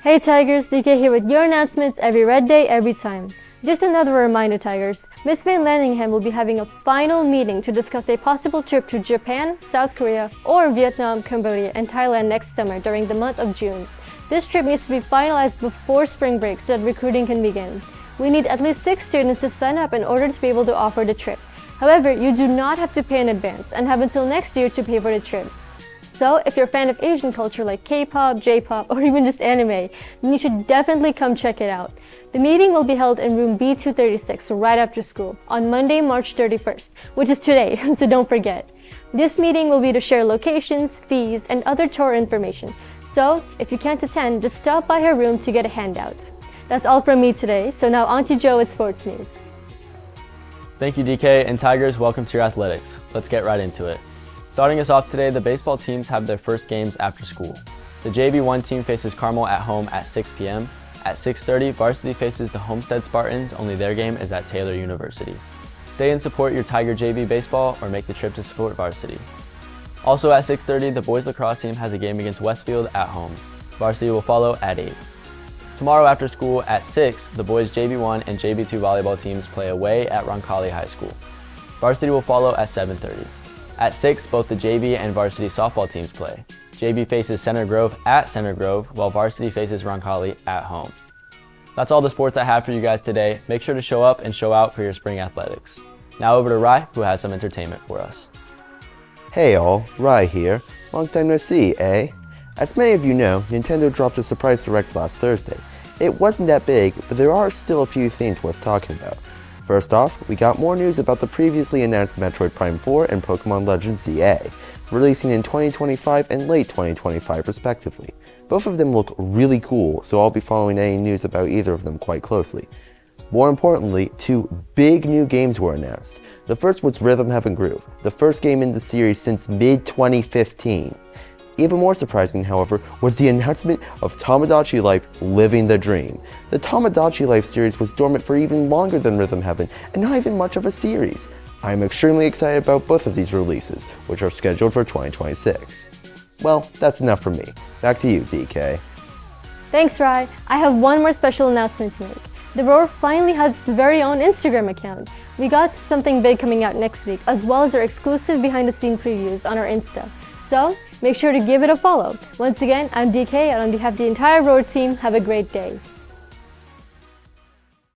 Hey Tigers, DK here with your announcements every red day, every time. Just another reminder, Tigers. Miss Van Lanningham will be having a final meeting to discuss a possible trip to Japan, South Korea, or Vietnam, Cambodia, and Thailand next summer during the month of June. This trip needs to be finalized before spring break so that recruiting can begin. We need at least 6 students to sign up in order to be able to offer the trip. However, you do not have to pay in advance and have until next year to pay for the trip. So, if you're a fan of Asian culture like K-pop, J-pop, or even just anime, then you should definitely come check it out. The meeting will be held in room B236 right after school on Monday, March 31st, which is today, so don't forget. This meeting will be to share locations, fees, and other tour information. So, if you can't attend, just stop by her room to get a handout. That's all from me today, so now on to Joe with Sports News. Thank you, DK, and Tigers, welcome to your athletics. Let's get right into it. Starting us off today, the baseball teams have their first games after school. The JV1 team faces Carmel at home at 6 p.m. At 6:30, varsity faces the Homestead Spartans, only their game is at Taylor University. Stay and support your Tiger JV baseball or make the trip to support varsity. Also at 6:30, the boys lacrosse team has a game against Westfield at home. Varsity will follow at 8. Tomorrow after school at 6, the boys JV1 and JV2 volleyball teams play away at Roncalli High School. Varsity will follow at 7:30. At 6, both the JV and varsity softball teams play. JV faces Center Grove at Center Grove, while varsity faces Roncalli at home. That's all the sports I have for you guys today. Make sure to show up and show out for your spring athletics. Now over to Rai, who has some entertainment for us. Hey all, Rai here. Long time no see, eh? As many of you know, Nintendo dropped a surprise direct last Thursday. It wasn't that big, but there are still a few things worth talking about. First off, we got more news about the previously announced Metroid Prime 4 and Pokemon Legends ZA, releasing in 2025 and late 2025 respectively. Both of them look really cool, so I'll be following any news about either of them quite closely. More importantly, 2 big new games were announced. The first was Rhythm Heaven Groove, the first game in the series since mid-2015. Even more surprising, however, was the announcement of Tomodachi Life Living the Dream. The Tomodachi Life series was dormant for even longer than Rhythm Heaven, and not even much of a series. I am extremely excited about both of these releases, which are scheduled for 2026. Well, that's enough from me. Back to you, DK. Thanks, Rai. I have one more special announcement to make. The Roar finally has its very own Instagram account. We got something big coming out next week, as well as our exclusive behind-the-scene previews on our Insta. So, make sure to give it a follow. Once again, I'm DK, and on behalf of the entire Roar team, have a great day.